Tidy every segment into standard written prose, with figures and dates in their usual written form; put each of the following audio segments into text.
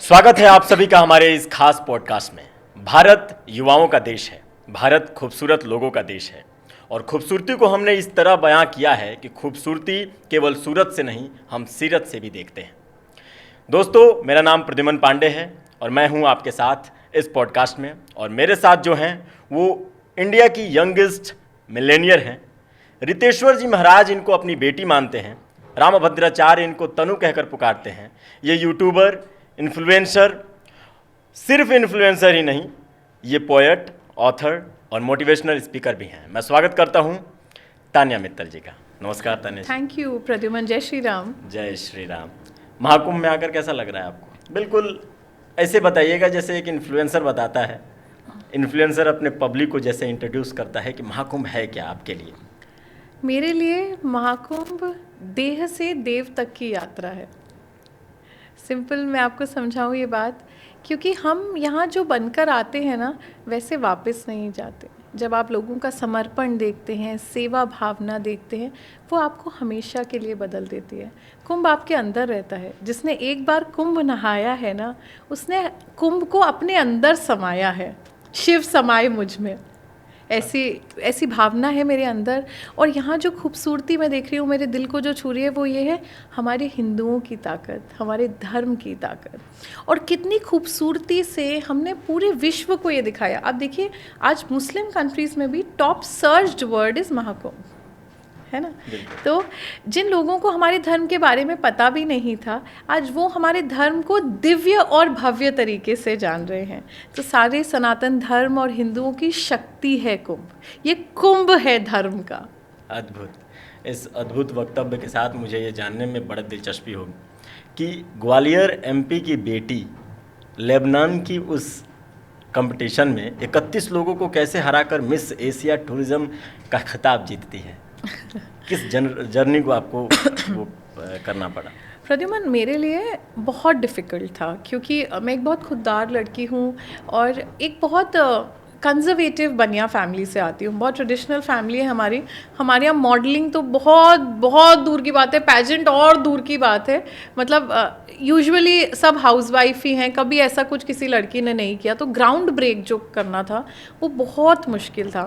स्वागत है आप सभी का हमारे इस खास पॉडकास्ट में। भारत युवाओं का देश है, भारत खूबसूरत लोगों का देश है और खूबसूरती को हमने इस तरह बयां किया है कि खूबसूरती केवल सूरत से नहीं, हम सीरत से भी देखते हैं। दोस्तों, मेरा नाम प्रद्युमन पांडे है और मैं हूं आपके साथ इस पॉडकास्ट में। और मेरे साथ जो हैं वो इंडिया की यंगेस्ट मिलेनियर हैं। रितेश्वर जी महाराज इनको अपनी बेटी मानते हैं, रामभद्राचार्य इनको तनु कहकर पुकारते हैं। ये यूट्यूबर, इन्फ्लुएंसर, सिर्फ इन्फ्लुएंसर ही नहीं, ये पोएट, ऑथर और मोटिवेशनल स्पीकर भी हैं। मैं स्वागत करता हूं तान्या मित्तल जी का। नमस्कार तान्या जी। Thank you Pradyuman. जय श्री राम। जय श्री राम। महाकुंभ में आकर कैसा लग रहा है आपको? बिल्कुल ऐसे बताइएगा जैसे एक इन्फ्लुएंसर बताता है, इन्फ्लुएंसर अपने पब्लिक को जैसे इंट्रोड्यूस करता है कि महाकुंभ है क्या आपके लिए। मेरे लिए महाकुंभ देह से देव तक की यात्रा है। सिंपल मैं आपको समझाऊँ ये बात, क्योंकि हम यहाँ जो बनकर आते हैं ना, वैसे वापस नहीं जाते। जब आप लोगों का समर्पण देखते हैं, सेवा भावना देखते हैं, वो आपको हमेशा के लिए बदल देती है। कुंभ आपके अंदर रहता है। जिसने एक बार कुंभ नहाया है ना, उसने कुंभ को अपने अंदर समाया है। शिव समाये मुझ में, ऐसी भावना है मेरे अंदर। और यहाँ जो खूबसूरती मैं देख रही हूँ, मेरे दिल को जो छू रही है, वो ये है हमारे हिंदुओं की ताकत, हमारे धर्म की ताकत। और कितनी खूबसूरती से हमने पूरे विश्व को ये दिखाया। अब देखिए, आज मुस्लिम कंट्रीज़ में भी top searched word is Mahakumbh, है ना। तो जिन लोगों को हमारे धर्म के बारे में पता भी नहीं था, आज वो हमारे धर्म को दिव्य और भव्य तरीके से जान रहे हैं। तो सारे सनातन धर्म और हिंदुओं की शक्ति है कुंभ। ये कुंभ है धर्म का। अद्भुत। इस अद्भुत वक्तव्य के साथ मुझे ये जानने में बड़ा दिलचस्पी होगी कि ग्वालियर एमपी की बेटी लेबनान की उस कंपटीशन में 31 लोगों को कैसे हराकर मिस एशिया टूरिज्म का खिताब जीतती है। किस जर्नी को आपको वो करना पड़ा? प्रद्युमन, मेरे लिए बहुत डिफ़िकल्ट था, क्योंकि मैं एक बहुत खुददार लड़की हूँ और एक बहुत कंजर्वेटिव बनिया फैमिली से आती हूँ। बहुत ट्रेडिशनल फैमिली है हमारी। हमारे यहाँ मॉडलिंग तो बहुत बहुत दूर की बात है, पैजेंट और दूर की बात है। मतलब यूजुअली सब हाउसवाइफ ही हैं, कभी ऐसा कुछ किसी लड़की ने नहीं किया। तो ग्राउंड ब्रेक जो करना था वो बहुत मुश्किल था।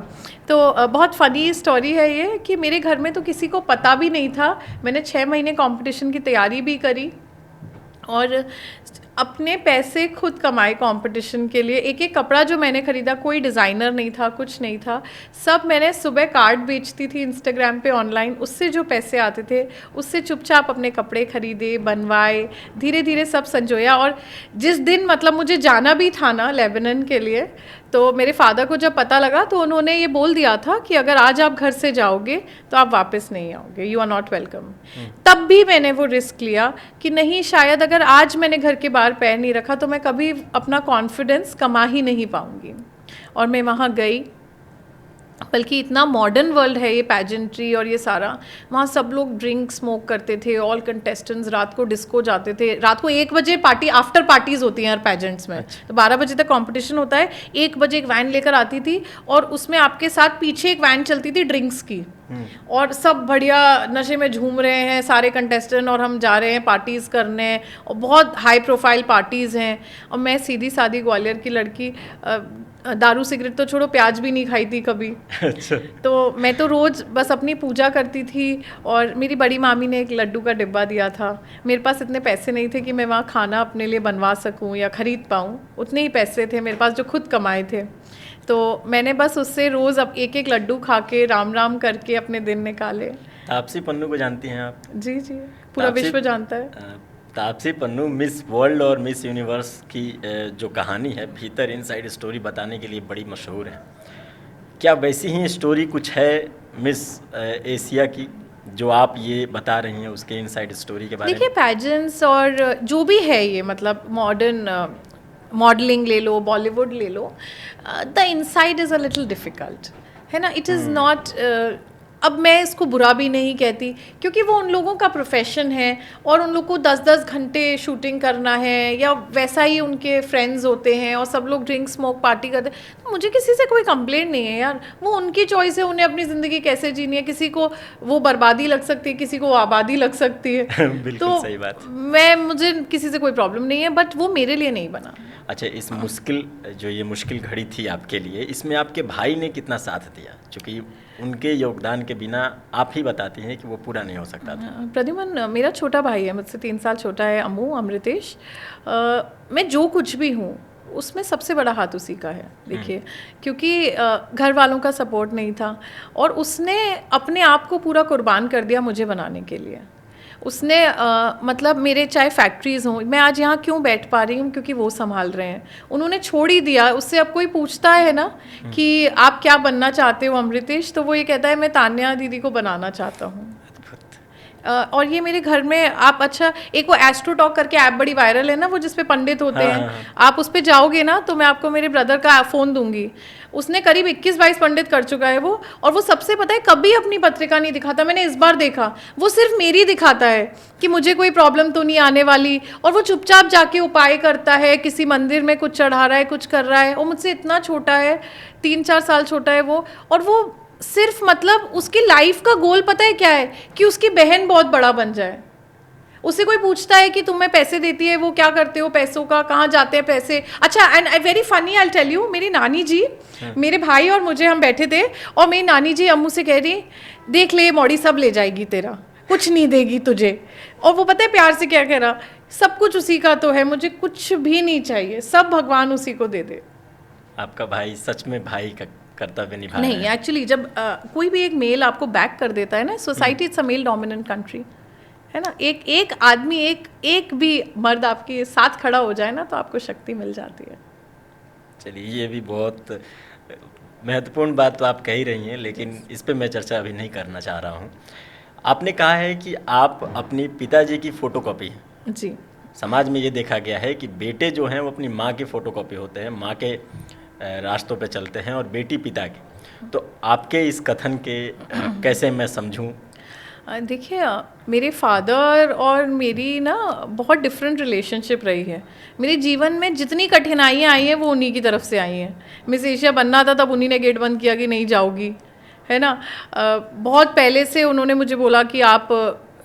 तो बहुत फ़नी स्टोरी है ये कि मेरे घर में तो किसी को पता भी नहीं था। मैंने 6 महीने कंपटीशन की तैयारी भी करी और अपने पैसे खुद कमाए कंपटीशन के लिए। एक एक कपड़ा जो मैंने ख़रीदा, कोई डिज़ाइनर नहीं था, कुछ नहीं था। सब मैंने सुबह कार्ड बेचती थी इंस्टाग्राम पे ऑनलाइन, उससे जो पैसे आते थे उससे चुपचाप अपने कपड़े ख़रीदे, बनवाए, धीरे धीरे सब संजोया। और जिस दिन मतलब मुझे जाना भी था ना लेबनान के लिए, तो मेरे फादर को जब पता लगा तो उन्होंने ये बोल दिया था कि अगर आज आप घर से जाओगे तो आप वापस नहीं आओगे, यू आर नॉट वेलकम। तब भी मैंने वो रिस्क लिया कि नहीं, शायद अगर आज मैंने घर के बाहर पैर नहीं रखा तो मैं कभी अपना कॉन्फिडेंस कमा ही नहीं पाऊंगी। और मैं वहाँ गई, बल्कि इतना मॉडर्न वर्ल्ड है ये पैजेंट्री और ये सारा। वहाँ सब लोग ड्रिंक स्मोक करते थे, ऑल कंटेस्टेंट्स रात को डिस्को जाते थे। रात को 1 बजे पार्टी, आफ्टर पार्टीज होती हैं हर पैजेंट्स में। तो 12 बजे तक कंपटीशन होता है। 1 बजे एक वैन लेकर आती थी और उसमें आपके साथ पीछे एक वैन चलती थी ड्रिंक्स की, और सब बढ़िया नशे में झूम रहे हैं सारे कंटेस्टेंट, और हम जा रहे हैं पार्टीज़ करने, और बहुत हाई प्रोफाइल पार्टीज़ हैं। और मैं सीधी सादी ग्वालियर की लड़की, दारू सिगरेट तो छोड़ो, प्याज भी नहीं खाई थी कभी। अच्छा। तो मैं तो रोज़ बस अपनी पूजा करती थी। और मेरी बड़ी मामी ने एक लड्डू का डिब्बा दिया था। मेरे पास इतने पैसे नहीं थे कि मैं वहाँ खाना अपने लिए बनवा सकूँ या ख़रीद पाऊँ। उतने ही पैसे थे मेरे पास जो खुद कमाए थे। तो मैंने बस उससे रोज़ अब एक एक लड्डू खा के राम राम करके अपने दिन निकाले। तापसी पन्नू को जानती हैं आप? जी जी, पूरा विश्व जानता है। तापसी पन्नू मिस वर्ल्ड और मिस यूनिवर्स की जो कहानी है, भीतर इनसाइड स्टोरी बताने के लिए बड़ी मशहूर है। क्या वैसी ही स्टोरी कुछ है मिस एशिया की जो आप ये बता रही हैं, उसके इनसाइड स्टोरी के बारे में? देखिए, पैजेंट्स और जो भी है ये, मतलब मॉडर्न मॉडलिंग ले लो, बॉलीवुड ले लो, the inside is a little difficult, है ना। इट इज़ नॉट अब मैं इसको बुरा भी नहीं कहती, क्योंकि वो उन लोगों का प्रोफेशन है और उन लोग को 10-10 घंटे शूटिंग करना है, या वैसा ही उनके फ्रेंड्स होते हैं और सब लोग ड्रिंक स्मोक पार्टी करते हैं। तो मुझे किसी से कोई कंप्लेंट नहीं है यार, वो उनकी चॉइस है, उन्हें अपनी ज़िंदगी कैसे जीनी है। किसी को वो बर्बादी लग सकती है, किसी को आबादी लग सकती है। बिल्कुल तो सही बात। मुझे किसी से कोई प्रॉब्लम नहीं है, बट वो मेरे लिए नहीं बना। अच्छा, इस ये मुश्किल घड़ी थी आपके लिए, इसमें आपके भाई ने कितना साथ दिया? क्योंकि उनके योगदान के बिना आप ही बताती हैं कि वो पूरा नहीं हो सकता था। प्रद्युमन मेरा छोटा भाई है, मुझसे 3 साल छोटा है, अमृतेश। मैं जो कुछ भी हूँ उसमें सबसे बड़ा हाथ उसी का है, देखिए, क्योंकि घर वालों का सपोर्ट नहीं था और उसने अपने आप को पूरा कुर्बान कर दिया मुझे बनाने के लिए। उसने मतलब मेरे चाहे फैक्ट्रीज़ हों, मैं आज यहाँ क्यों बैठ पा रही हूँ, क्योंकि वो संभाल रहे हैं। उन्होंने छोड़ ही दिया। उससे अब कोई पूछता है ना कि आप क्या बनना चाहते हो अमृतेश, तो वो ये कहता है मैं तान्या दीदी को बनाना चाहता हूँ। और ये मेरे घर में आप, अच्छा, एक वो एस्ट्रो टॉक करके ऐप बड़ी वायरल है ना, वो जिसपे पंडित होते हैं, आप उस पे जाओगे ना तो मैं आपको मेरे ब्रदर का फ़ोन दूंगी। उसने करीब 21-22 पंडित कर चुका है वो, और वो सबसे पता है कभी अपनी पत्रिका नहीं दिखाता। मैंने इस बार देखा, वो सिर्फ मेरी दिखाता है कि मुझे कोई प्रॉब्लम तो नहीं आने वाली, और वो चुपचाप जाके उपाय करता है, किसी मंदिर में कुछ चढ़ा रहा है, कुछ कर रहा है। वो मुझसे इतना छोटा है, 3-4 साल छोटा है वो, और वो सिर्फ मतलब उसकी लाइफ का गोल पता है क्या है, कि उसकी बहन बहुत बड़ा बन जाए। उससे कोई पूछता है कि तुम्हें पैसे देती है, वो क्या करते हो पैसों का, कहाँ जाते हैं पैसे। अच्छा, and very funny, I tell you, मेरी नानी जी, मेरे भाई और मुझे, हम बैठे थे और मेरी नानी जी अम्मू से कह रही, देख ले मौड़ी सब ले जाएगी तेरा, कुछ नहीं देगी तुझे। और वो पता है प्यार से क्या कह रहा, सब कुछ उसी का तो है, मुझे कुछ भी नहीं चाहिए, सब भगवान उसी को दे दे। आपका भाई सच में भाई का कर्तव्य निभा नहीं, एक्चुअली जब कोई भी एक मेल आपको बैक कर देता है ना, society it's a male dominant country है ना, एक आदमी, एक भी मर्द आपके साथ खड़ा हो जाए ना, तो आपको शक्ति मिल जाती है। चलिए, ये भी बहुत महत्वपूर्ण बात तो आप कह ही रही हैं, लेकिन इस पे मैं चर्चा अभी नहीं करना चाह रहा हूँ। आपने कहा है कि आप अपनी पिताजी की फ़ोटोकॉपी हैं। जी। समाज में ये देखा गया है कि बेटे जो हैं वो अपनी माँ की फ़ोटोकॉपी होते हैं, माँ के रास्तों पे चलते हैं, और बेटी पिता की। तो आपके इस कथन के कैसे मैं समझूं? देखिए, मेरे फादर और मेरी ना बहुत डिफरेंट रिलेशनशिप रही है। मेरे जीवन में जितनी कठिनाइयाँ आई हैं वो उन्हीं की तरफ से आई हैं। मिस एशिया बनना था तब उन्हीं ने गेट बंद किया कि नहीं जाओगी, है ना। बहुत पहले से उन्होंने मुझे बोला कि आप,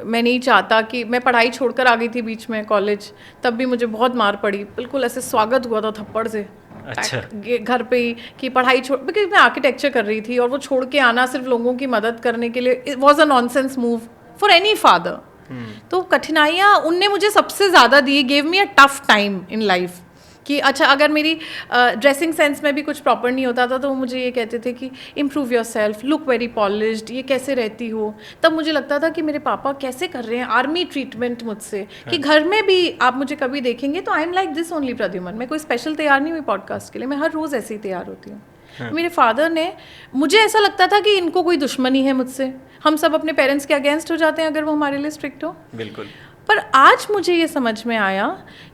मैं नहीं चाहता कि, मैं पढ़ाई छोड़कर आ गई थी बीच में कॉलेज, तब भी मुझे बहुत मार पड़ी, बिल्कुल ऐसे स्वागत हुआ था थप्पड़ से। अच्छा। घर पे ही कि पढ़ाई छोड़, बिकॉज मैं आर्किटेक्चर कर रही थी और वो छोड़ के आना सिर्फ लोगों की मदद करने के लिए, it was a nonsense move for any father. तो कठिनाइयाँ उनने मुझे सबसे ज़्यादा दी, gave me a tough time in life. कि अच्छा, अगर मेरी ड्रेसिंग सेंस में भी कुछ प्रॉपर नहीं होता था तो वो मुझे ये कहते थे कि improve your self, look very polished, ये कैसे रहती हो। तब मुझे लगता था कि मेरे पापा कैसे कर रहे हैं आर्मी ट्रीटमेंट मुझसे, कि घर में भी आप मुझे कभी देखेंगे तो I am like this only Pradyuman. मैं कोई स्पेशल तैयार नहीं हुई पॉडकास्ट के लिए, मैं हर रोज़ ऐसे ही तैयार होती हूँ। मेरे फादर ने, मुझे ऐसा लगता था कि इनको कोई दुश्मनी है मुझसे, हम सब अपने पेरेंट्स के अगेंस्ट हो जाते हैं अगर वो हमारे लिए स्ट्रिक्ट हो। बिल्कुल। पर आज मुझे ये समझ में आया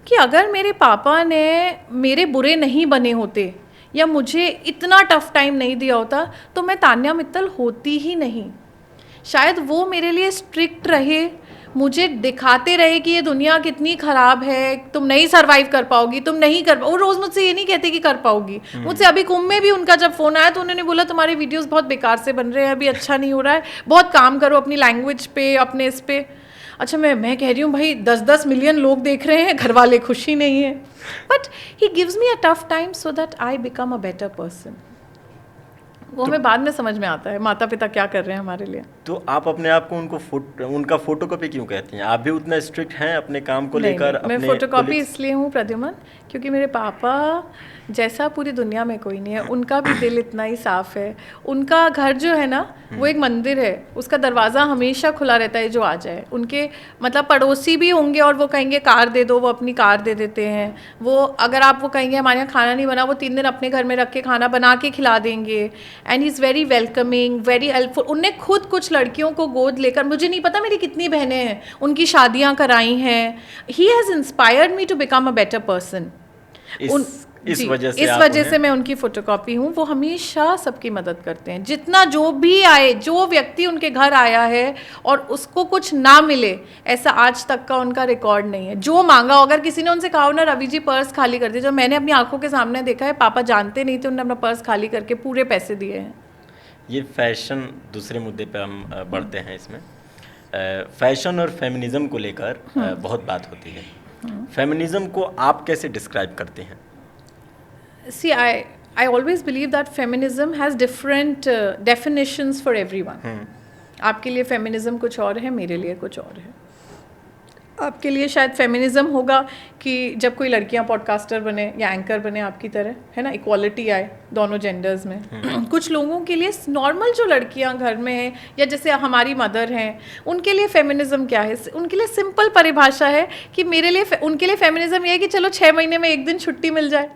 कि अगर मेरे पापा ने मेरे बुरे नहीं बने होते या मुझे इतना टफ टाइम नहीं दिया होता तो मैं तान्या मित्तल होती ही नहीं। शायद वो मेरे लिए स्ट्रिक्ट रहे, मुझे दिखाते रहे कि ये दुनिया कितनी ख़राब है, तुम नहीं सर्वाइव कर पाओगी, तुम नहीं कर पाओ। वो रोज़ मुझसे ये नहीं कहते कि कर पाओगी। मुझसे अभी कुंभ में भी उनका जब फ़ोन आया तो उन्होंने बोला तुम्हारे वीडियोस बहुत बेकार से बन रहे हैं, अभी अच्छा नहीं हो रहा है, बहुत काम करो अपनी लैंग्वेज पे, अपने इस पे। अच्छा, मैं कह रही हूँ भाई 10-10 मिलियन लोग देख रहे हैं, घर वाले खुशी नहीं है, but he gives me a tough time so that I become a better person. वो हमें बाद में समझ में आता है माता पिता क्या कर रहे हैं हमारे लिए। तो आप अपने आप को उनका फोटोकॉपी क्यों कहती हैं? आप भी उतना स्ट्रिक्ट हैं अपने काम को लेकर? मैं फोटोकॉपी इसलिए हूँ प्रद्युमन, क्योंकि मेरे पापा जैसा पूरी दुनिया में कोई नहीं है, उनका भी दिल इतना ही साफ है। उनका घर जो है ना वो एक मंदिर है, उसका दरवाज़ा हमेशा खुला रहता है जो आ जाए। उनके मतलब पड़ोसी भी होंगे और वो कहेंगे कार दे दो, वो अपनी कार दे देते हैं। वो अगर आप वो कहेंगे हमारे यहाँ खाना नहीं बना, वो 3 दिन अपने घर में रख के खाना बना के खिला देंगे। And he is very welcoming, very helpful. उनने खुद कुछ लड़कियों को गोद लेकर, मुझे नहीं पता मेरी कितनी बहनें हैं, उनकी शादियाँ कराई हैं। He has inspired me to become a better person. इस जी, वजह से इस आप वजह उन्हें- से मैं उनकी फोटोकॉपी हूँ। वो हमेशा सबकी मदद करते हैं, जितना जो भी आए, जो व्यक्ति उनके घर आया है और उसको कुछ ना मिले, ऐसा आज तक का उनका रिकॉर्ड नहीं है। जो मांगा हो, अगर किसी ने उनसे कहा हो ना रवि जी पर्स खाली कर दीजिए, जो मैंने अपनी आंखों के सामने देखा है, पापा जानते नहीं थे, उन्होंने अपना पर्स खाली करके पूरे पैसे दिए हैं। ये फैशन, दूसरे मुद्दे पे हम बढ़ते हैं इसमें। फैशन और फेमिनिज्म को लेकर बहुत बात होती है। फेमिनिज्म को आप कैसे डिस्क्राइब करते हैं? See, I always believe that feminism has different definitions for everyone. आपके लिए फेमिनिज्म कुछ और है, मेरे लिए कुछ और है। आपके लिए शायद फेमिनिज्म होगा कि जब कोई लड़कियां पॉडकास्टर बने या एंकर बने आपकी तरह, है ना, इक्वालिटी आए दोनों जेंडर्स में। कुछ लोगों के लिए नॉर्मल जो लड़कियां घर में हैं, या जैसे हमारी मदर हैं, उनके लिए फेमिनिज्म क्या है? उनके लिए सिंपल परिभाषा है कि मेरे लिए उनके लिए फेमिनिज्म ये है कि चलो 6 महीने में एक दिन छुट्टी मिल जाए,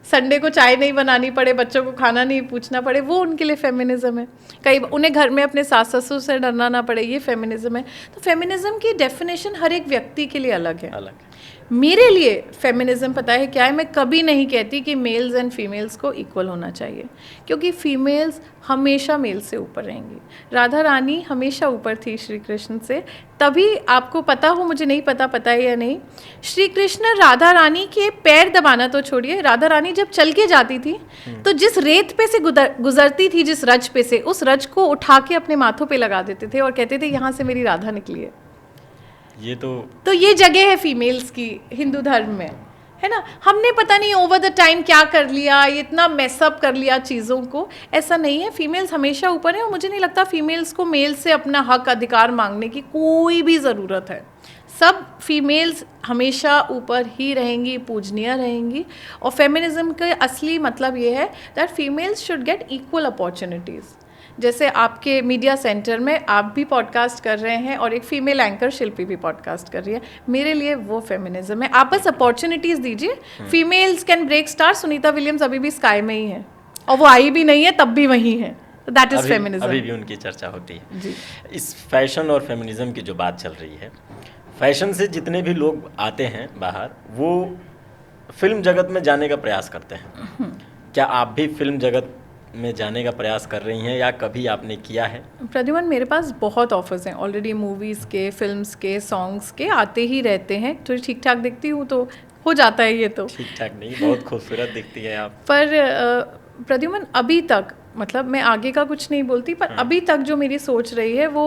संडे को चाय नहीं बनानी पड़े, बच्चों को खाना नहीं पूछना पड़े, वो उनके लिए फेमिनिज्म है। कई उन्हें घर में अपने सास ससुर से डरना ना पड़े, ये फेमिनिज्म है। तो फेमिनिज्म की डेफिनेशन हर एक व्यक्ति के लिए अलग है। अलग। मेरे लिए फेमिनिज्म पता है क्या है? मैं कभी नहीं कहती कि मेल्स एंड फीमेल्स को इक्वल होना चाहिए, क्योंकि फीमेल्स हमेशा मेल से ऊपर रहेंगी। राधा रानी हमेशा ऊपर थी श्री कृष्ण से। तभी आपको पता हो, मुझे नहीं पता है या नहीं, श्री कृष्ण राधा रानी के पैर दबाना तो छोड़िए, राधा रानी जब चल के जाती थी तो जिस रेत पे से गुजरती थी, जिस रज पे से, उस रज को उठा के अपने माथों पे लगा देते थे और कहते थे यहाँ से मेरी राधा निकली है। ये तो ये जगह है फीमेल्स की हिंदू धर्म में, है ना। हमने पता नहीं ओवर द टाइम क्या कर लिया, इतना मेसअप कर लिया चीज़ों को। ऐसा नहीं है, फीमेल्स हमेशा ऊपर है और मुझे नहीं लगता फीमेल्स को मेल से अपना हक अधिकार मांगने की कोई भी ज़रूरत है। सब फीमेल्स हमेशा ऊपर ही रहेंगी, पूजनीय रहेंगी। और फेमिनिज्म का असली मतलब ये है that females should get equal opportunities. जैसे आपके मीडिया सेंटर में आप भी पॉडकास्ट कर रहे हैं और एक फीमेल एंकर शिल्पी भी पॉडकास्ट कर रही है, मेरे लिए वो फेमिनिज्म है। आप बस अपॉर्चुनिटीज़ दीजिए। Females can break star, Sunita Williams अभी भी स्काई में ही है और वो आई भी नहीं है तब भी वहीं है। That is feminism. अभी भी उनकी चर्चा होती है जी। इस फैशन और फेमिनिज्म की जो बात चल रही है, फैशन से जितने भी लोग आते हैं बाहर, वो फिल्म जगत में जाने का प्रयास करते हैं। क्या आप भी फिल्म जगत में जाने का प्रयास कर रही हैं या कभी आपने किया है? प्रद्युमन, मेरे पास बहुत ऑफर्स हैं ऑलरेडी, मूवीज़ के, फिल्म्स के, सॉन्ग्स के आते ही रहते हैं। थोड़ी ठीक ठाक दिखती हूँ तो हो जाता है ये तो। ठीक ठाक नहीं, बहुत खूबसूरत दिखती है आप। पर प्रद्युमन, अभी तक, मतलब मैं आगे का कुछ नहीं बोलती, पर अभी तक जो मेरी सोच रही है वो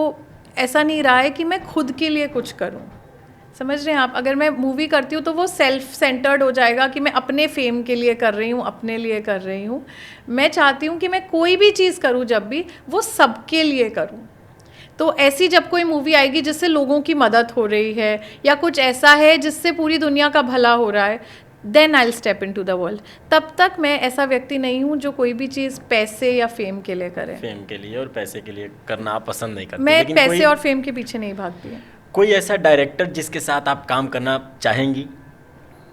ऐसा नहीं रहा है कि मैं खुद के लिए कुछ करूँ। समझ रहे हैं आप? अगर मैं मूवी करती हूँ तो वो सेल्फ सेंटर्ड हो जाएगा कि मैं अपने फेम के लिए कर रही हूँ, अपने लिए कर रही हूँ। मैं चाहती हूँ कि मैं कोई भी चीज़ करूँ जब भी, वो सबके लिए करूँ। तो ऐसी जब कोई मूवी आएगी जिससे लोगों की मदद हो रही है या कुछ ऐसा है जिससे पूरी दुनिया का भला हो रहा है, then I will step in to the world. तब तक मैं ऐसा व्यक्ति नहीं हूँ जो कोई भी चीज़ पैसे या फेम के लिए करे। फेम के लिए और पैसे के लिए करना आप पसंद नहीं करते। मैं लेकिन पैसे और फेम के पीछे नहीं भागती है। कोई ऐसा डायरेक्टर जिसके साथ आप काम करना चाहेंगी,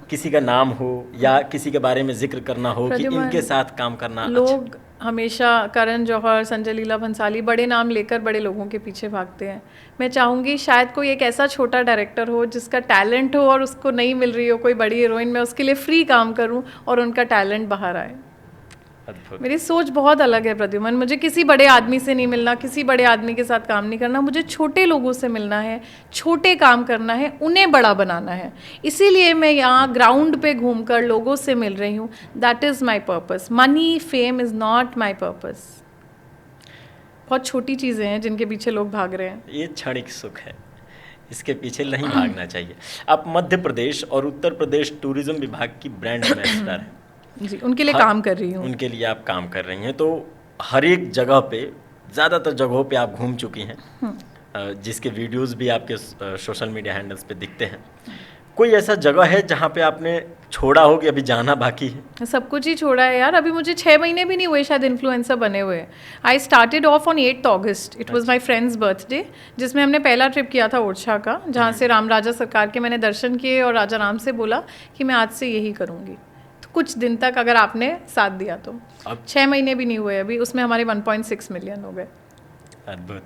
किसी का नाम हो या किसी के बारे में जिक्र करना हो कि इनके साथ काम करना? लोग हमेशा करण जौहर, संजय लीला भंसाली, बड़े नाम लेकर बड़े लोगों के पीछे भागते हैं। मैं चाहूँगी शायद कोई एक ऐसा छोटा डायरेक्टर हो जिसका टैलेंट हो और उसको नहीं मिल रही हो कोई बड़ी हीरोइन, मैं उसके लिए फ्री काम करूँ और उनका टैलेंट बाहर आए। अद्भुत। मेरी सोच बहुत अलग है प्रद्युमन। मुझे किसी बड़े आदमी से नहीं मिलना, किसी बड़े आदमी के साथ काम नहीं करना। मुझे छोटे लोगों से मिलना है, छोटे काम करना है, उन्हें बड़ा बनाना है। इसीलिए मैं यहाँ ग्राउंड पे घूमकर लोगों से मिल रही हूँ। That is my purpose. Money, fame is not my purpose. बहुत छोटी चीज़ें हैं जिनके पीछे लोग भाग रहे हैं। ये क्षणिक सुख है, इसके पीछे नहीं भागना चाहिए। आप मध्य प्रदेश और उत्तर प्रदेश टूरिज्म विभाग की ब्रांड एम्बेसडर हैं। जी, उनके लिए काम कर रही हूँ। उनके लिए आप काम कर रही हैं, तो हर एक जगह पे, ज़्यादातर जगहों पे आप घूम चुकी हैं, जिसके वीडियोस भी आपके सोशल मीडिया हैंडल्स पे दिखते हैं। कोई ऐसा जगह है जहाँ पे आपने छोड़ा हो कि अभी जाना बाकी है? सब कुछ ही छोड़ा है यार। अभी मुझे 6 महीने भी नहीं हुए शायद इन्फ्लुएंसर बने हुए। I started off on 8 August. It was my friends birthday, जिसमें हमने पहला ट्रिप किया था ओरछा का, जहाँ से राम राजा सरकार के मैंने दर्शन किए और राजा राम से बोला कि मैं आज से यही करूँगी। कुछ दिन तक अगर आपने साथ दिया तो। अब 6 महीने भी नहीं हुए अभी, उसमें हमारे 1.6 मिलियन हो गए। अद्भुत।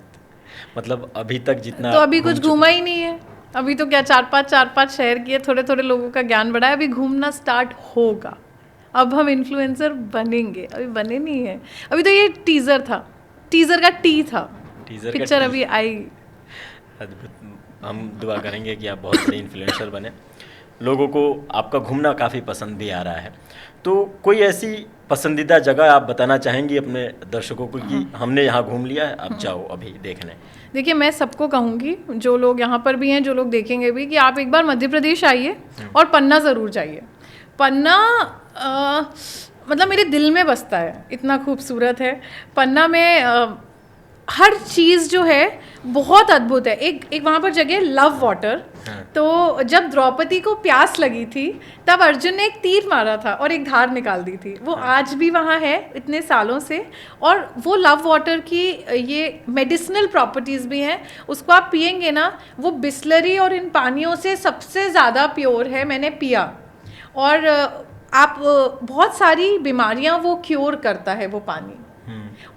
मतलब अभी तक जितना तो अभी कुछ घूमा ही नहीं है। अभी तो क्या 4-5 शहर किए, थोड़े थोड़े लोगों का ज्ञान बढ़ा है। अभी घूमना स्टार्ट होगा। अब हम इन्फ्लुएंसर बनेंगे, अभी बने नहीं है, अभी तो ये टीजर था, टीजर का टी था, टीजर का पिक्चर टी। अभी आई। अद्भुत। हम दुआ करेंगे कि आप बहुत बड़े इन्फ्लुएंसर बने। लोगों को आपका घूमना काफ़ी पसंद भी आ रहा है, तो कोई ऐसी पसंदीदा जगह आप बताना चाहेंगी अपने दर्शकों को कि हमने यहाँ घूम लिया है, आप जाओ अभी देखने? देखिए, मैं सबको कहूँगी, जो लोग यहाँ पर भी हैं, जो लोग देखेंगे भी, कि आप एक बार मध्य प्रदेश आइए और पन्ना ज़रूर जाइए। पन्ना मतलब मेरे दिल में बसता है, इतना खूबसूरत है पन्ना में। हर चीज़ जो है बहुत अद्भुत है। एक वहाँ पर जगह लव वाटर। तो जब द्रौपदी को प्यास लगी थी तब अर्जुन ने एक तीर मारा था और एक धार निकाल दी थी, वो आज भी वहाँ है इतने सालों से। और वो लव वाटर की ये मेडिसिनल प्रॉपर्टीज़ भी हैं, उसको आप पियेंगे ना, वो बिस्लरी और इन पानियों से सबसे ज़्यादा प्योर है, मैंने पिया। और आप बहुत सारी बीमारियाँ वो क्योर करता है वो पानी।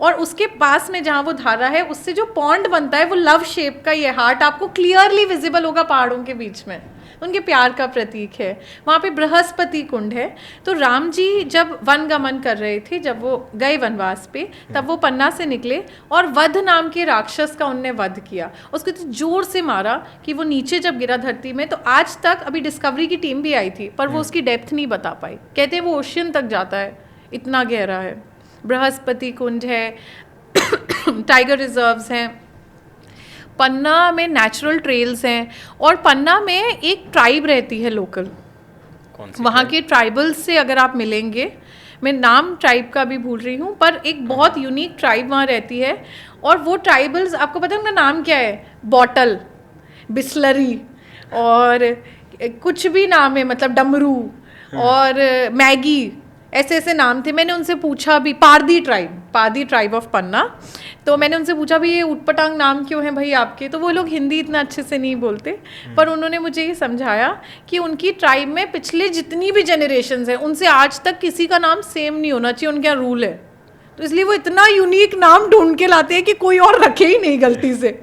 और उसके पास में जहाँ वो धारा है, उससे जो पॉन्ड बनता है वो लव शेप का, ये हार्ट आपको क्लियरली विजिबल होगा पहाड़ों के बीच में, उनके प्यार का प्रतीक है। वहाँ पे बृहस्पति कुंड है। तो राम जी जब वन गमन कर रहे थे, जब वो गए वनवास पे, तब वो पन्ना से निकले और वध नाम के राक्षस का उनने वध किया। उसको तो जोर से मारा कि वो नीचे जब गिरा धरती में, तो आज तक, अभी डिस्कवरी की टीम भी आई थी पर वो उसकी डेप्थ नहीं बता पाई, कहते हैं वो ओशियन तक जाता है, इतना गहरा है। बृहस्पति कुंड है, टाइगर रिजर्व्स हैं, पन्ना में नेचुरल ट्रेल्स हैं। और पन्ना में एक ट्राइब रहती है लोकल, वहाँ के ट्राइबल्स से अगर आप मिलेंगे, मैं नाम ट्राइब का भी भूल रही हूँ, पर एक बहुत यूनिक ट्राइब वहाँ रहती है। और वो ट्राइबल्स, आपको पता है उनका नाम क्या है? बॉटल, बिस्लरी और कुछ भी नाम है, मतलब डमरू और मैगी, ऐसे ऐसे नाम थे। मैंने उनसे पूछा भी, पारदी ट्राइब ऑफ पन्ना, तो मैंने उनसे पूछा भी ये उटपटांग नाम क्यों है भाई आपके? तो वो लोग हिंदी इतना अच्छे से नहीं बोलते, पर उन्होंने मुझे ये समझाया कि उनकी ट्राइब में पिछले जितनी भी जनरेशन्स हैं, उनसे आज तक किसी का नाम सेम नहीं होना चाहिए, उनके यहाँ रूल है। तो इसलिए वो इतना यूनिक नाम ढूंढ के लाते हैं कि कोई और रखे ही नहीं गलती से।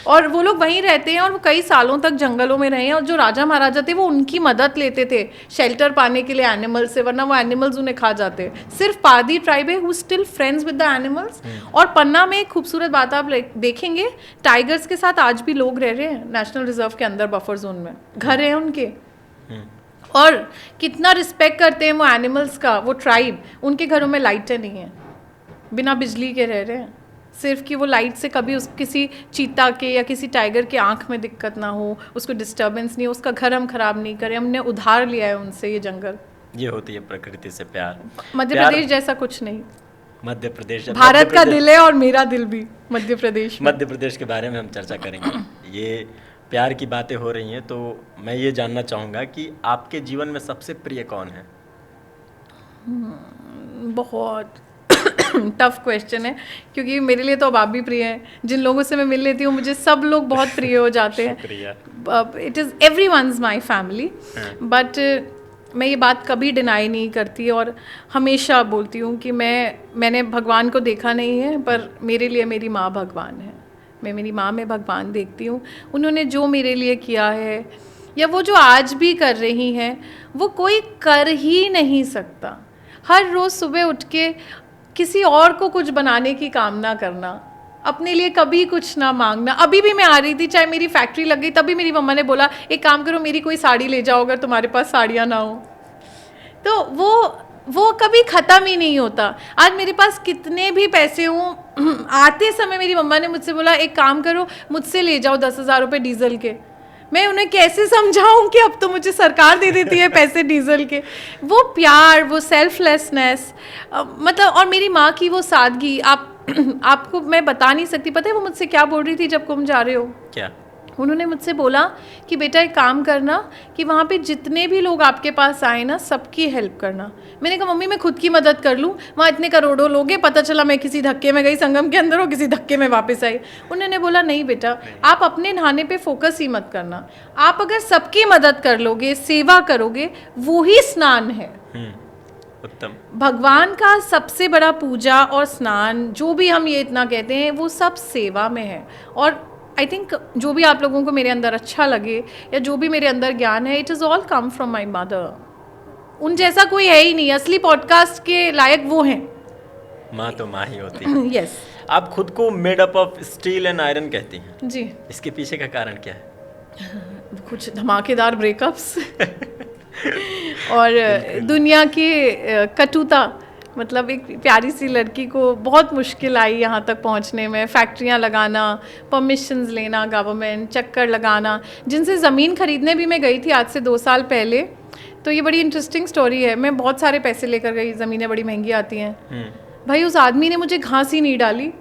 और वो लोग वहीं रहते हैं और वो कई सालों तक जंगलों में रहे हैं। और जो राजा महाराजा थे वो उनकी मदद लेते थे शेल्टर पाने के लिए एनिमल से, वरना वो एनिमल्स उन्हें खा जाते। सिर्फ पारदी ट्राइब है who still friends with the animals. और पन्ना में एक खूबसूरत बात आप देखेंगे, टाइगर्स के साथ आज भी लोग रह रहे हैं नेशनल रिजर्व के अंदर, बफर जोन में घर हैं उनके। और कितना रिस्पेक्ट करते हैं वो एनिमल्स का, वो ट्राइब। उनके घरों में लाइटें नहीं हैं, बिना बिजली के रह रहे हैं, सिर्फ कि वो लाइट से कभी किसी चीता के या किसी टाइगर के आंख में दिक्कत ना हो, उसको डिस्टर्बेंस नहीं हो, उसका घर हम खराब नहीं करें। हमने उधार लिया है उनसे ये जंगल। ये होती है प्रकृति से प्यार। मध्य प्रदेश जैसा कुछ नहीं। मध्य प्रदेश भारत का दिल है और मेरा दिल भी मध्य प्रदेश। मध्य प्रदेश के बारे में हम चर्चा करेंगे। ये प्यार की बातें हो रही हैं, तो मैं ये जानना चाहूँगा कि आपके जीवन में सबसे प्रिय कौन है? बहुत टफ क्वेश्चन है, क्योंकि मेरे लिए तो अब आप भी प्रिय हैं। जिन लोगों से मैं मिल लेती हूँ मुझे सब लोग बहुत प्रिय हो जाते हैं। It is everyone's my family, but मैं ये बात कभी डिनाई नहीं करती और हमेशा बोलती हूँ कि मैंने भगवान को देखा नहीं है, पर मेरे लिए मेरी माँ भगवान है। मैं मेरी माँ में भगवान देखती हूँ। उन्होंने जो मेरे लिए किया है या वो जो आज भी कर रही हैं, वो कोई कर ही नहीं सकता। हर रोज़ सुबह उठ के किसी और को कुछ बनाने की कामना करना, अपने लिए कभी कुछ ना मांगना। अभी भी मैं आ रही थी, चाहे मेरी फैक्ट्री लग गई, तभी मेरी मम्मा ने बोला एक काम करो, मेरी कोई साड़ी ले जाओ अगर तुम्हारे पास साड़ियाँ ना हो। तो वो कभी ख़त्म ही नहीं होता। आज मेरे पास कितने भी पैसे हों, आते समय मेरी मम्मा ने मुझसे बोला एक काम करो, मुझसे ले जाओ 10,000 रुपये डीजल के। मैं उन्हें कैसे समझाऊं कि अब तो मुझे सरकार दे देती है पैसे डीजल के। वो प्यार, वो सेल्फलेसनेस, मतलब, और मेरी माँ की वो सादगी, आपको मैं बता नहीं सकती। पता है वो मुझसे क्या बोल रही थी जब कुंभ जा रहे हो? क्या? उन्होंने मुझसे बोला कि बेटा एक काम करना कि वहाँ पे जितने भी लोग आपके पास आए ना, सबकी हेल्प करना। मैंने कहा मम्मी मैं खुद की मदद कर लूँ, वहाँ इतने करोड़ों लोग हैं, पता चला मैं किसी धक्के में गई संगम के अंदर और किसी धक्के में वापस आई। उन्होंने बोला नहीं बेटा, आप अपने नहाने पे फोकस ही मत करना। आप अगर सबकी मदद कर लोगे, सेवा करोगे, वो ही स्नान है। उत्तम। भगवान का सबसे बड़ा पूजा और स्नान, जो भी हम ये इतना कहते हैं, वो सब सेवा में है। और आई थिंक जो भी आप लोगों को मेरे अंदर अच्छा लगे या जो भी मेरे अंदर ज्ञान है, it is all come from my mother. उन जैसा कोई है ही नहीं, असली पॉडकास्ट के लायक वो हैं। माँ तो माँ ही होती है। यस। आप खुद को made up of steel and iron कहती हैं जी। इसके पीछे का कारण क्या है? कुछ धमाकेदार ब्रेकअप्स और दुनिया की कटुता, मतलब एक प्यारी सी लड़की को बहुत मुश्किल आई यहाँ तक पहुँचने में, फैक्ट्रियाँ लगाना, परमिशंस लेना, गवर्नमेंट चक्कर लगाना, जिनसे ज़मीन खरीदने भी मैं गई थी आज से 2 साल पहले। तो ये बड़ी इंटरेस्टिंग स्टोरी है। मैं बहुत सारे पैसे लेकर गई, ज़मीनें बड़ी महंगी आती हैं। भाई उस आदमी ने मुझे घास ही नहीं डाली,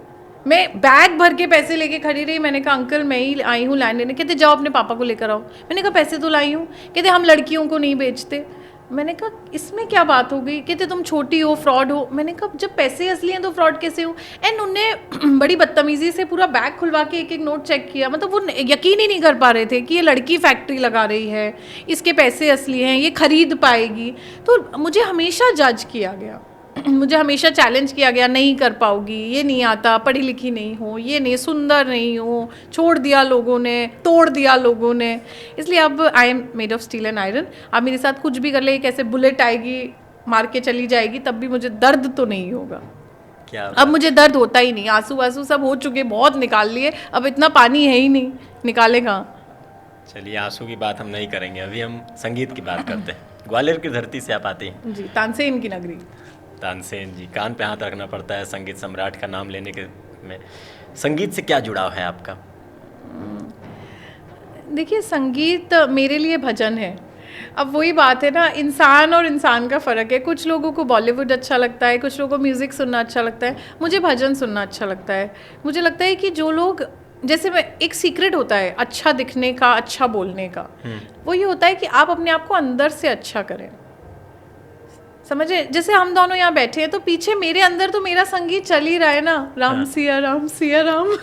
मैं बैग भर के पैसे लेके खड़ी रही। मैंने कहा अंकल मैं ही आई हूँ लैंड लेने। कहते जाओ अपने पापा को लेकर आओ। मैंने कहा पैसे तो लाई हूँ। कहते हम लड़कियों को नहीं बेचते। मैंने कहा इसमें क्या बात हो गई? कहते तुम छोटी हो, फ्रॉड हो। मैंने कहा जब पैसे असली हैं तो फ्रॉड कैसे हो? एंड उनने बड़ी बदतमीजी से पूरा बैग खुलवा के एक एक नोट चेक किया। मतलब वो यकीन ही नहीं कर पा रहे थे कि ये लड़की फैक्ट्री लगा रही है, इसके पैसे असली हैं, ये खरीद पाएगी। तो मुझे हमेशा जज किया गया, मुझे हमेशा चैलेंज किया गया, नहीं कर पाओगी, ये नहीं आता, पढ़ी लिखी नहीं हो, ये नहीं, सुंदर नहीं हो, छोड़ दिया लोगों ने, तोड़ दिया लोगों ने। इसलिए अब I am made of steel and iron. अब मेरे साथ कुछ भी कर ले, कैसे बुलेट आएगी मार के चली जाएगी, तब भी मुझे दर्द तो नहीं होगा। क्या अब मुझे दर्द होता ही नहीं। आंसू वासू सब हो चुके, बहुत निकाल लिए, अब इतना पानी है ही नहीं, निकाले कहाँ। चलिए आंसू की बात हम नहीं करेंगे, अभी हम संगीत की बात करते हैं। ग्वालियर की धरती से आप आते हैं जी, तानसेन की नगरी। तानसेन जी, कान पे हाथ रखना पड़ता है संगीत सम्राट का नाम लेने के में। संगीत से क्या जुड़ाव है आपका? देखिए संगीत मेरे लिए भजन है। अब वही बात है ना, इंसान और इंसान का फ़र्क है। कुछ लोगों को बॉलीवुड अच्छा लगता है, कुछ लोगों को म्यूज़िक सुनना अच्छा लगता है, मुझे भजन सुनना अच्छा लगता है। मुझे लगता है कि जो लोग, जैसे मैं, एक सीक्रेट होता है अच्छा दिखने का, अच्छा बोलने का, वो ये होता है कि आप अपने आप को अंदर से अच्छा करें। समझे? जैसे हम दोनों यहाँ बैठे हैं तो पीछे मेरे अंदर तो मेरा संगीत चल ही रहा है ना, राम सिया राम सिया राम।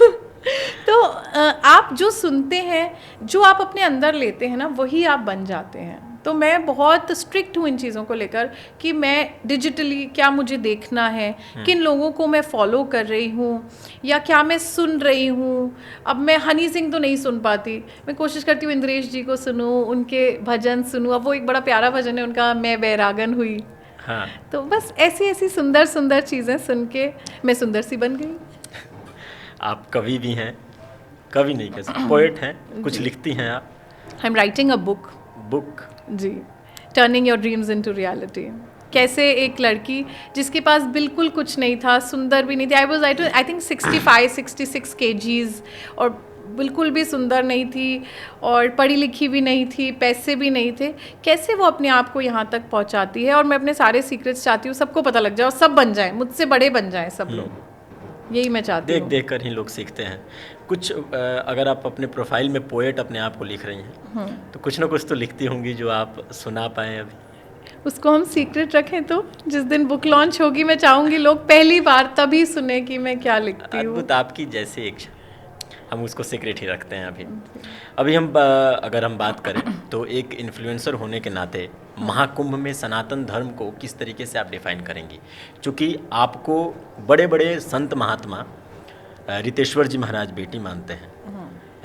तो आप जो सुनते हैं, जो आप अपने अंदर लेते हैं ना, वही आप बन जाते हैं। तो मैं बहुत स्ट्रिक्ट हूँ इन चीज़ों को लेकर कि मैं डिजिटली क्या मुझे देखना है, किन लोगों को मैं फॉलो कर रही हूँ, या क्या मैं सुन रही हूँ। अब मैं हनी सिंह तो नहीं सुन पाती, मैं कोशिश करती हूँ इंद्रेश जी को सुनूँ, उनके भजन सुनूँ। अब वो एक बड़ा प्यारा भजन है उनका, मैं बैरागन हुई। हाँ। तो बस ऐसी ऐसी सुंदर सुंदर चीज़ें सुन के मैं सुंदर सी बन गई। आप कवि भी हैं, कवि नहीं कह सकते, पोएट हैं, कुछ लिखती हैं आप। I am writing a book. Book? जी, turning your dreams into reality. कैसे एक लड़की जिसके पास बिल्कुल कुछ नहीं था, सुंदर भी नहीं थी, आई थिंक 65-66 kgs, और बिल्कुल भी सुंदर नहीं थी और पढ़ी लिखी भी नहीं थी, पैसे भी नहीं थे, कैसे वो अपने आप को यहाँ तक पहुँचाती है। और मैं अपने सारे सीक्रेट्स चाहती हूँ सबको पता लग जाए और सब बन जाए, मुझसे बड़े बन जाएं सब लोग, यही मैं चाहती हूँ। देख कर ही लोग सीखते हैं कुछ। अगर आप अपने प्रोफाइल में पोएट अपने आप को लिख रही हैं तो कुछ ना कुछ तो लिखती होंगी जो आप सुना पाएँ अभी। उसको हम सीक्रेट रखें तो जिस दिन बुक लॉन्च होगी मैं चाहूँगी लोग पहली बार तभी सुने कि मैं क्या लिखती हूँ। अद्भुत, आपकी जैसी इच्छा, हम उसको सीक्रेट ही रखते हैं अभी हम अगर हम बात करें तो एक इन्फ्लुएंसर होने के नाते महाकुंभ में सनातन धर्म को किस तरीके से आप डिफाइन करेंगी? क्योंकि आपको बड़े बड़े संत महात्मा रितेश्वर जी महाराज बेटी मानते हैं,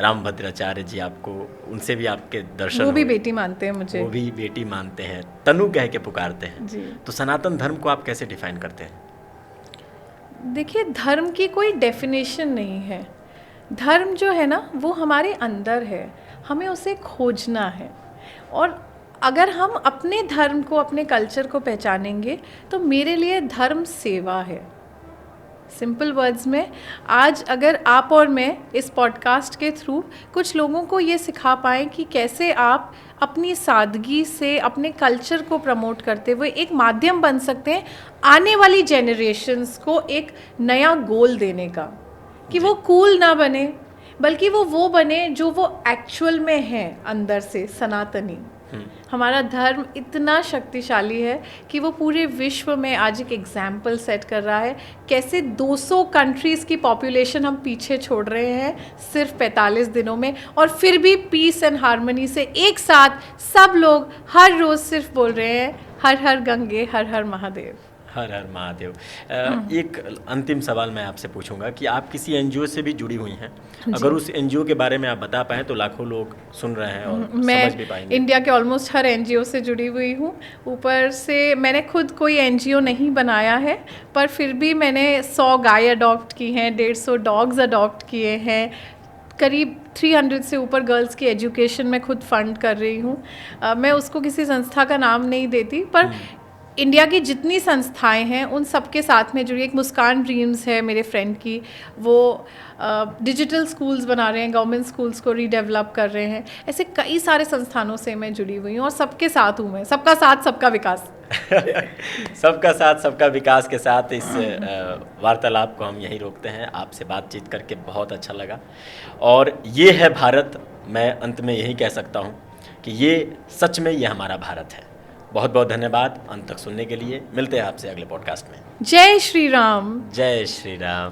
रामभद्राचार्य जी आपको, उनसे भी आपके दर्शन, वो भी बेटी मानते हैं मुझे, वो भी बेटी मानते हैं, तनु कह के पुकारते हैं जी। तो सनातन धर्म को आप कैसे डिफाइन करते हैं? देखिए धर्म की कोई डेफिनेशन नहीं है। धर्म जो है ना वो हमारे अंदर है, हमें उसे खोजना है। और अगर हम अपने धर्म को, अपने कल्चर को पहचानेंगे तो मेरे लिए धर्म सेवा है। सिंपल वर्ड्स में आज अगर आप और मैं इस पॉडकास्ट के थ्रू कुछ लोगों को ये सिखा पाएँ कि कैसे आप अपनी सादगी से अपने कल्चर को प्रमोट करते हुए एक माध्यम बन सकते हैं आने वाली जनरेशन्स को एक नया गोल देने का, कि वो कूल ना बने बल्कि वो बने जो वो एक्चुअल में है अंदर से, सनातनी। हमारा धर्म इतना शक्तिशाली है कि वो पूरे विश्व में आज एक एग्जाम्पल सेट कर रहा है, कैसे 200 कंट्रीज़ की पॉपुलेशन हम पीछे छोड़ रहे हैं सिर्फ 45 दिनों में, और फिर भी पीस एंड हार्मनी से एक साथ सब लोग हर रोज़ सिर्फ बोल रहे हैं हर हर गंगे हर हर महादेव। हर हर महादेव। एक अंतिम सवाल मैं आपसे पूछूंगा कि आप किसी एनजीओ से भी जुड़ी हुई हैं, अगर उस एनजीओ के बारे में आप बता पाएँ तो लाखों लोग सुन रहे हैं और समझ भी मैं पाएंगे। इंडिया के ऑलमोस्ट हर एनजीओ से जुड़ी हुई हूँ। ऊपर से मैंने खुद कोई एनजीओ नहीं बनाया है, पर फिर भी मैंने 100 गाय अडॉप्ट की हैं, 150 डॉग्स अडॉप्ट किए हैं, करीब 300 से ऊपर गर्ल्स की एजुकेशन में खुद फंड कर रही हूँ। मैं उसको किसी संस्था का नाम नहीं देती, पर इंडिया की जितनी संस्थाएं हैं उन सबके साथ में जुड़ी। एक मुस्कान ड्रीम्स है मेरे फ्रेंड की, वो डिजिटल स्कूल्स बना रहे हैं, गवर्नमेंट स्कूल्स को रीडेवलप कर रहे हैं। ऐसे कई सारे संस्थानों से मैं जुड़ी हुई हूँ और सबके साथ हूँ मैं। सबका साथ सबका विकास। सबका साथ सबका विकास के साथ इस वार्तालाप को हम यहीं रोकते हैं। आपसे बातचीत करके बहुत अच्छा लगा और ये है भारत। मैं अंत में यही कह सकता हूँ कि ये सच में ये हमारा भारत है। बहुत बहुत धन्यवाद अंत तक सुनने के लिए। मिलते हैं आपसे अगले पॉडकास्ट में। जय श्री राम। जय श्री राम।